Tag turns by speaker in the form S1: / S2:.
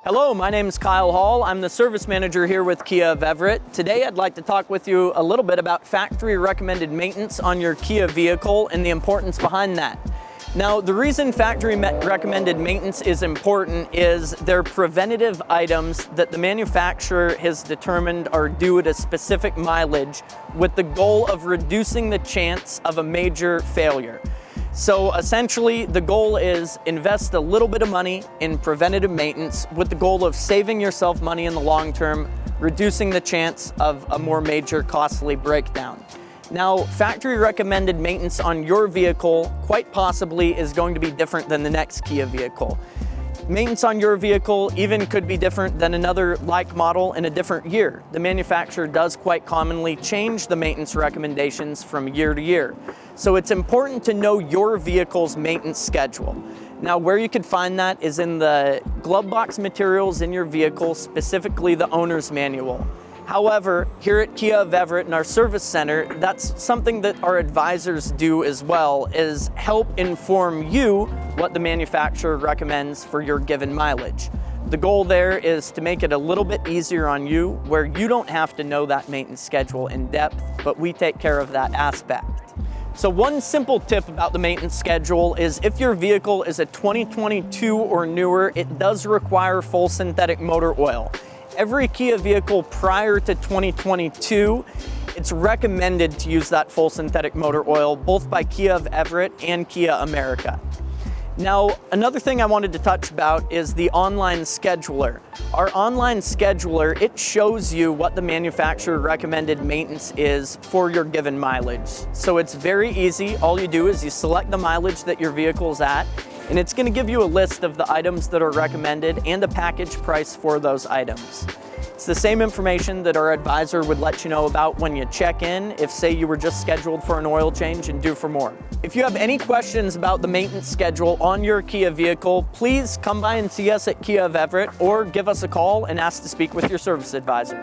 S1: Hello, my name is Kyle Hall. I'm the service manager here with Kia of Everett. Today I'd like to talk with you a little bit about factory recommended maintenance on your Kia vehicle and the importance behind that. Now, the reason factory recommended maintenance is important is they're preventative items that the manufacturer has determined are due at a specific mileage with the goal of reducing the chance of a major failure. So essentially, the goal is invest a little bit of money in preventative maintenance with the goal of saving yourself money in the long term, reducing the chance of a more major costly breakdown. Now, factory recommended maintenance on your vehicle quite possibly is going to be different than the next Kia vehicle. Maintenance on your vehicle even could be different than another like model in a different year. The manufacturer does quite commonly change the maintenance recommendations from year to year. So it's important to know your vehicle's maintenance schedule. Now, where you could find that is in the glove box materials in your vehicle, specifically the owner's manual. However, here at Kia of Everett in our service center, that's something that our advisors do as well, is help inform you what the manufacturer recommends for your given mileage. The goal there is to make it a little bit easier on you, where you don't have to know that maintenance schedule in depth, but we take care of that aspect. So one simple tip about the maintenance schedule is if your vehicle is a 2022 or newer, it does require full synthetic motor oil. Every Kia vehicle prior to 2022, it's recommended to use that full synthetic motor oil, both by Kia of Everett and Kia America. Now, another thing I wanted to touch about is the online scheduler. Our online scheduler, it shows you what the manufacturer recommended maintenance is for your given mileage. So it's very easy. All you do is you select the mileage that your vehicle is at, and it's going to give you a list of the items that are recommended and a package price for those items. It's the same information that our advisor would let you know about when you check in, if say you were just scheduled for an oil change and due for more. If you have any questions about the maintenance schedule on your Kia vehicle, please come by and see us at Kia of Everett or give us a call and ask to speak with your service advisor.